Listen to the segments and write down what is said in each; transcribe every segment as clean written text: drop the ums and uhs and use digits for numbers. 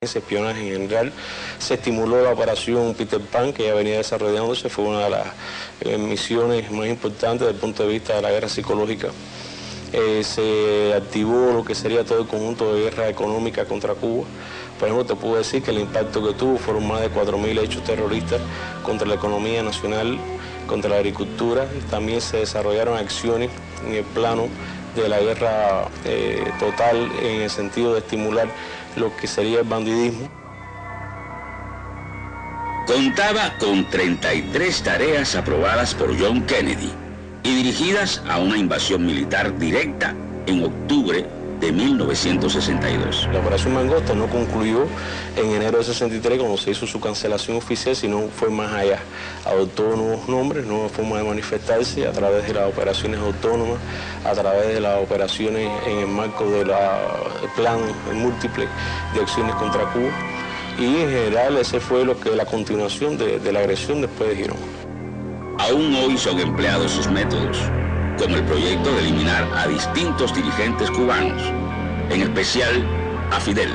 espionaje en general. Se estimuló la operación Peter Pan, que ya venía desarrollándose, fue una de las misiones más importantes desde el punto de vista de la guerra psicológica. Se activó lo que sería todo el conjunto de guerra económica contra Cuba. Por ejemplo, te puedo decir que el impacto que tuvo fueron más de 4.000 hechos terroristas contra la economía nacional, contra la agricultura. También se desarrollaron acciones en el plano de la guerra total, en el sentido de estimular lo que sería el bandidismo. Contaba con 33 tareas aprobadas por John Kennedy y dirigidas a una invasión militar directa en octubre de 1962. La operación Mangosta no concluyó en enero de 63 cuando se hizo su cancelación oficial, sino fue más allá. Adoptó nuevos nombres, nuevas formas de manifestarse a través de las operaciones autónomas, a través de las operaciones en el marco del plan múltiple de acciones contra Cuba. Y en general ese fue la continuación de la agresión después de Girón. Aún hoy son empleados sus métodos, como el proyecto de eliminar a distintos dirigentes cubanos, en especial a Fidel.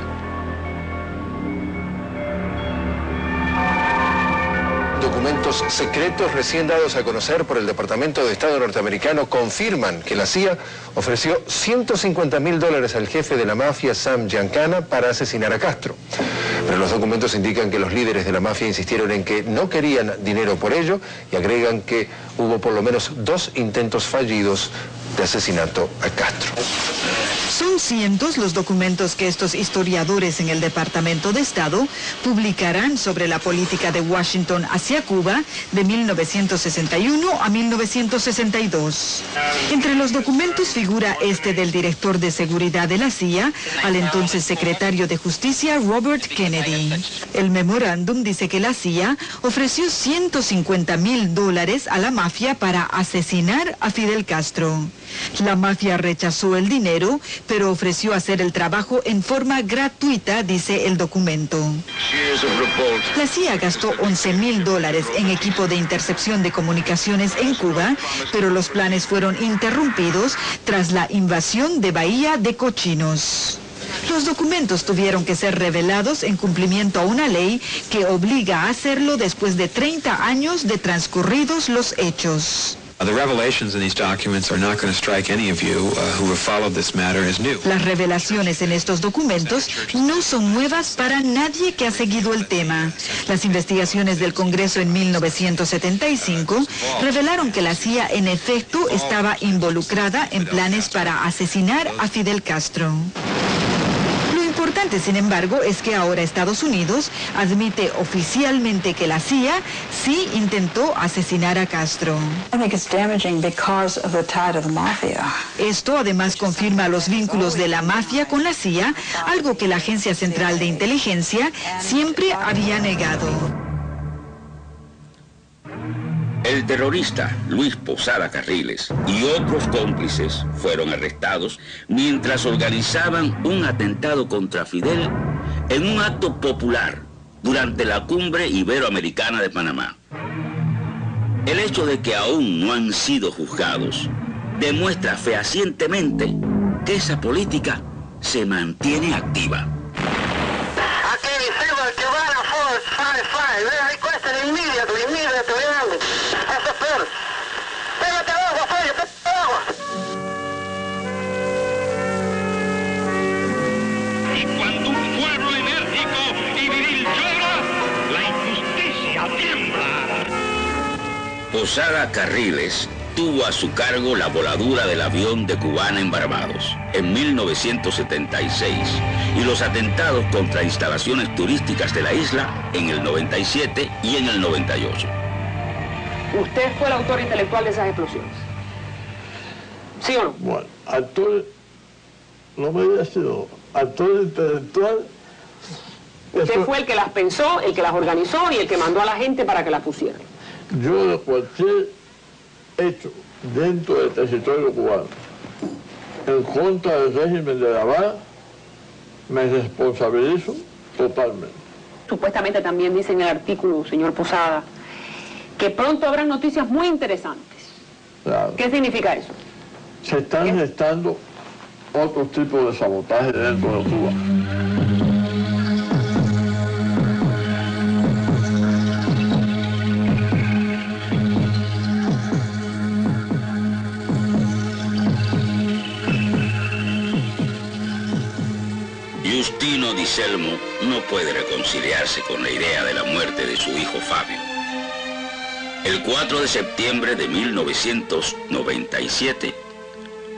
Documentos secretos recién dados a conocer por el Departamento de Estado norteamericano confirman que la CIA ofreció $150.000 al jefe de la mafia, Sam Giancana, para asesinar a Castro. Pero los documentos indican que los líderes de la mafia insistieron en que no querían dinero por ello y agregan que hubo por lo menos 2 intentos fallidos de asesinato a Castro. Son cientos los documentos que estos historiadores en el Departamento de Estado publicarán sobre la política de Washington hacia Cuba de 1961 a 1962. Entre los documentos figura este del director de seguridad de la CIA, al entonces secretario de Justicia Robert Kennedy. El memorándum dice que la CIA ofreció $150.000 a la mafia para asesinar a Fidel Castro. La mafia rechazó el dinero, pero ofreció hacer el trabajo en forma gratuita, dice el documento. La CIA gastó $11.000 en equipo de intercepción de comunicaciones en Cuba, pero los planes fueron interrumpidos tras la invasión de Bahía de Cochinos. Los documentos tuvieron que ser revelados en cumplimiento a una ley que obliga a hacerlo después de 30 años de transcurridos los hechos. Las revelaciones en estos documentos no son nuevas para nadie que ha seguido el tema. Las investigaciones del Congreso en 1975 revelaron que la CIA en efecto estaba involucrada en planes para asesinar a Fidel Castro. Lo importante, sin embargo, es que ahora Estados Unidos admite oficialmente que la CIA sí intentó asesinar a Castro. Esto además confirma los vínculos de la mafia con la CIA, algo que la Agencia Central de Inteligencia siempre había negado. El terrorista Luis Posada Carriles y otros cómplices fueron arrestados mientras organizaban un atentado contra Fidel en un acto popular durante la Cumbre Iberoamericana de Panamá. El hecho de que aún no han sido juzgados demuestra fehacientemente que esa política se mantiene activa. Y cuando un pueblo enérgico y viril llora, la injusticia tiembla. Posada Carriles tuvo a su cargo la voladura del avión de Cubana en Barbados en 1976 y los atentados contra instalaciones turísticas de la isla en el 97 y en el 98. ¿Usted fue el autor intelectual de esas explosiones? ¿Sí o no? Bueno, actor, no me había sido actor intelectual. Usted fue el que las pensó, el que las organizó y el que mandó a la gente para que las pusieran. Yo de cualquier hecho dentro del territorio cubano en contra del régimen de La Habana me responsabilizo totalmente. Supuestamente también dice en el artículo, señor Posada, que pronto habrán noticias muy interesantes. Claro. ¿Qué significa eso? Se están gestando otros tipos de sabotaje dentro de Cuba. extremo no puede reconciliarse con la idea de la muerte de su hijo Fabio. El 4 de septiembre de 1997,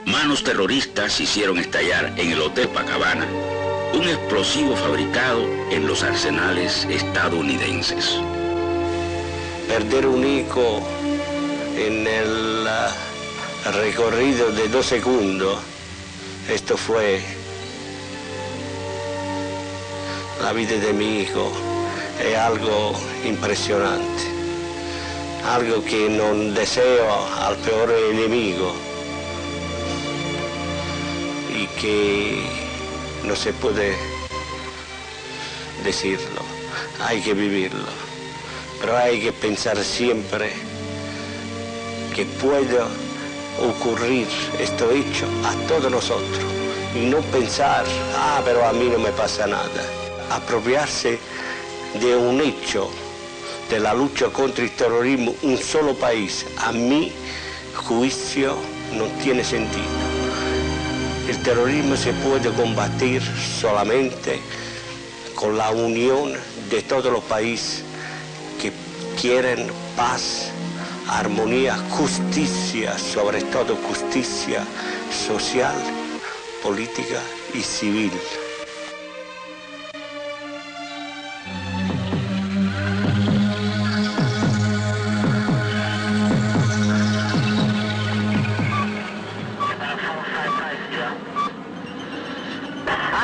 manos terroristas hicieron estallar en el Hotel Pacabana un explosivo fabricado en los arsenales estadounidenses. Perder un hijo en el recorrido de 2 segundos, esto fue la vida de mi hijo, es algo impresionante, algo que no deseo al peor enemigo y que no se puede decirlo, hay que vivirlo, pero hay que pensar siempre que puede ocurrir este hecho a todos nosotros y no pensar, pero a mí no me pasa nada. Apropiarse de un hecho de la lucha contra el terrorismo, un solo país, a mi juicio no tiene sentido. El terrorismo se puede combatir solamente con la unión de todos los países que quieren paz, armonía, justicia, sobre todo justicia social, política y civil.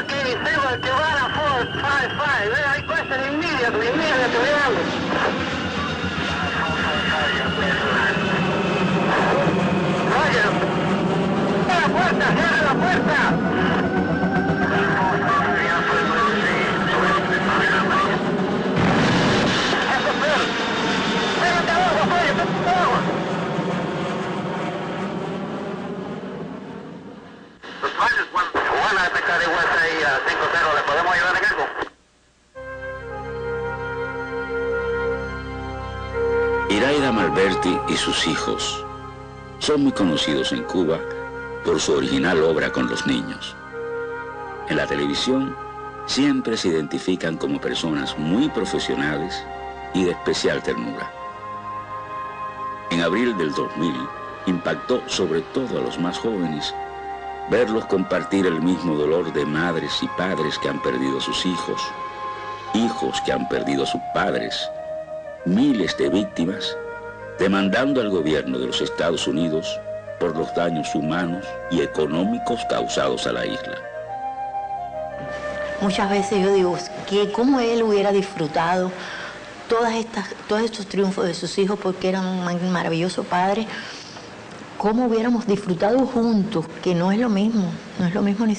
Okay, Silver, Giovanna 455. I question immediately, Roger. ¡Cierra la puerta, cierra la puerta! Eso es peor. Espérate abajo, Roger, espérate abajo. Los padres, Juana de Pecari USA 5-0, ¿le podemos ayudar en algo? Iraida Malberti y sus hijos son muy conocidos en Cuba por su original obra con los niños. En la televisión siempre se identifican como personas muy profesionales y de especial ternura. En abril del 2000 impactó sobre todo a los más jóvenes verlos compartir el mismo dolor de madres y padres que han perdido a sus hijos, hijos que han perdido a sus padres, miles de víctimas demandando al gobierno de los Estados Unidos por los daños humanos y económicos causados a la isla. Muchas veces yo digo que cómo él hubiera disfrutado todos estos triunfos de sus hijos, porque eran un maravilloso padre, cómo hubiéramos disfrutado juntos, que no es lo mismo, no es lo mismo no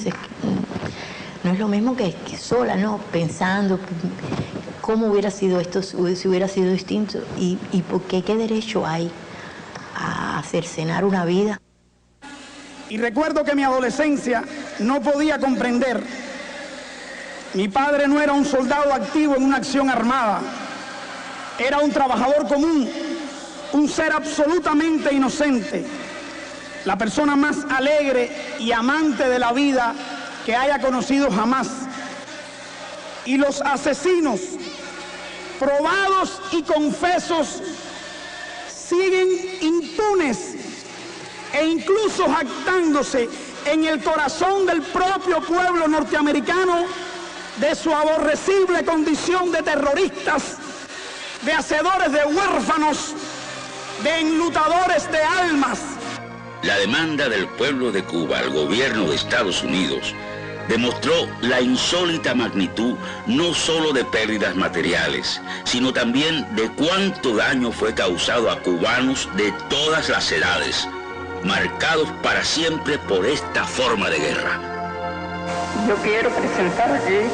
es lo mismo que sola, ¿no? Pensando cómo hubiera sido esto si hubiera sido distinto y por qué derecho hay a cercenar una vida. Y recuerdo que en mi adolescencia no podía comprender. Mi padre no era un soldado activo en una acción armada, era un trabajador común, un ser absolutamente inocente, la persona más alegre y amante de la vida que haya conocido jamás. Y los asesinos, probados y confesos, siguen impunes e incluso jactándose en el corazón del propio pueblo norteamericano de su aborrecible condición de terroristas, de hacedores de huérfanos, de enlutadores de almas. La demanda del pueblo de Cuba al gobierno de Estados Unidos demostró la insólita magnitud no solo de pérdidas materiales, sino también de cuánto daño fue causado a cubanos de todas las edades, marcados para siempre por esta forma de guerra. Yo quiero presentar aquí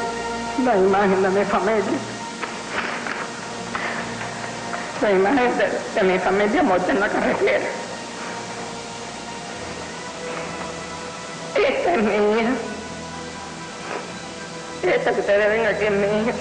la imagen de mi familia. La imagen de mi familia muerta en la carretera. Esta es mi hija. Esta que ustedes ven aquí es mi hija.